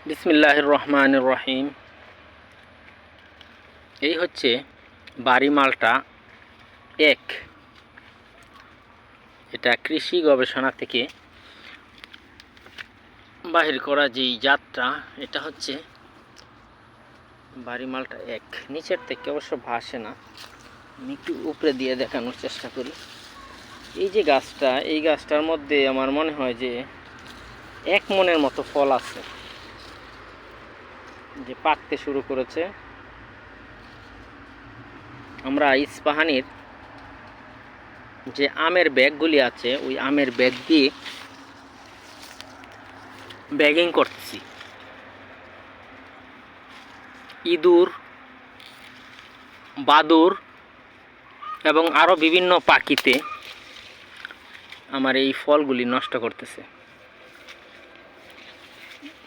বিসমিল্লাহির রহমানির রহিম। এই হচ্ছে বাড়ি মালটা এক। এটা কৃষি গবেষণা থেকে বাহির করা যেই জাতটা, এটা হচ্ছে বাড়ি মালটা এক। নিচের থেকে অবশ্য ভাসে না, আমি একটু উপরে দিয়ে দেখানোর চেষ্টা করি। এই যে গাছটা, এই গাছটার মধ্যে আমার মনে হয় যে 1 মনের মতো ফল আছে, যে পাকতে শুরু করেছে। আমরা ইস্পাহানির যে আমের ব্যাগগুলি আছে, ওই আমের ব্যাগ দিয়ে ব্যাগিং করতেছি। ইঁদুর, বাদুড় এবং আরও বিভিন্ন পাখিতে আমার এই ফলগুলি নষ্ট করতেছে।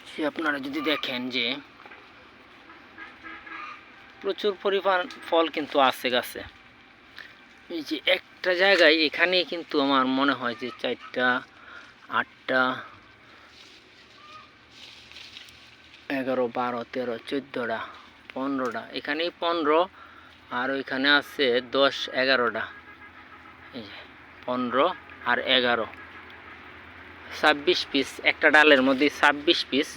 সে আপনারা যদি দেখেন যে প্রচুর পরিমাণ ফল কিন্তু আছে গাছে। এই যে একটা জায়গায় এখানেই কিন্তু আমার মনে হয় যে 4টা, 8টা, 11, 12, 13, 14টা, 15টা, এখানেই 15, আর ওইখানে আছে 10, 11টা। এই যে 15 আর 11, 26 পিস। একটা ডালের মধ্যে 26 পিস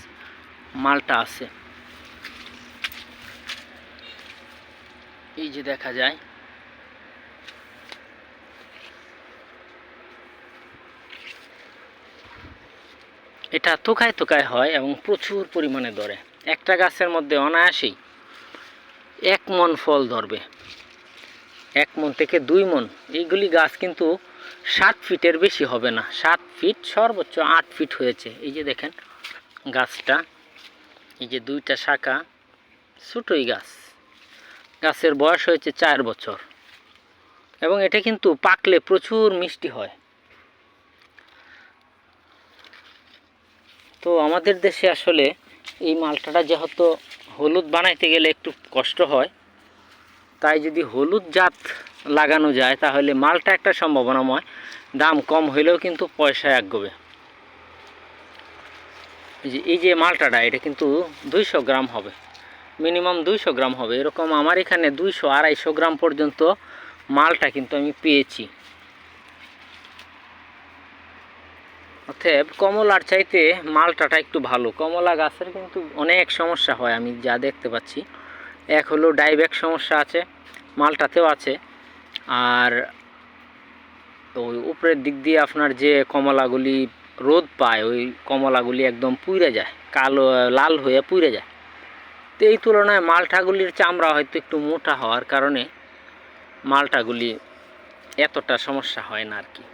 মালটা আছে। এই যে দেখা যায়, এটা থোকায় থোকায় হয় এবং প্রচুর পরিমাণে ধরে। একটা গাছের মধ্যে অনায়াসেই 1 মন ফল ধরবে, 1 মন থেকে 2 মন। এইগুলি গাছ কিন্তু 7 ফিটের বেশি হবে না, 7 ফিট, সর্বোচ্চ 8 ফিট হয়েছে। এই যে দেখেন গাছটা, এই যে 2টা শাখা, ছোটই গাছ। গাছের বয়স হয়েছে 4 বছর এবং এটা কিন্তু পাকলে প্রচুর মিষ্টি হয়। তো আমাদের দেশে আসলে এই মালটাটা যেহেতু হলুদ বানাইতে গেলে একটু কষ্ট হয়, তাই যদি হলুদ জাত লাগানো যায় তাহলে মালটা একটা সম্ভাবনাময়, দাম কম হইলেও কিন্তু পয়সা একগবে। এই যে মালটাটা, এটা কিন্তু 200 গ্রাম হবে, মিনিমাম 200 গ্রাম হবে। এরকম আমার এখানে 200-250 গ্রাম পর্যন্ত মালটা কিন্তু আমি পেয়েছি। অতএব কমলার চাইতে মালটাটা একটু ভালো। কমলা গাছের কিন্তু অনেক সমস্যা হয় আমি যা দেখতে পাচ্ছি। এক হলো ডাইব্যাক সমস্যা আছে, মালটাতেও আছে। আর ওই উপরের দিক দিয়ে আপনার যে কমলাগুলি রোদ পায়, ওই কমলাগুলি একদম পুড়ে যায়, কালো লাল হয়ে পুড়ে যায়। তো এই তুলনায় মালটাগুলির চামড়া হয়তো একটু মোটা হওয়ার কারণে মালটাগুলি এতটা সমস্যা হয় না আর কি।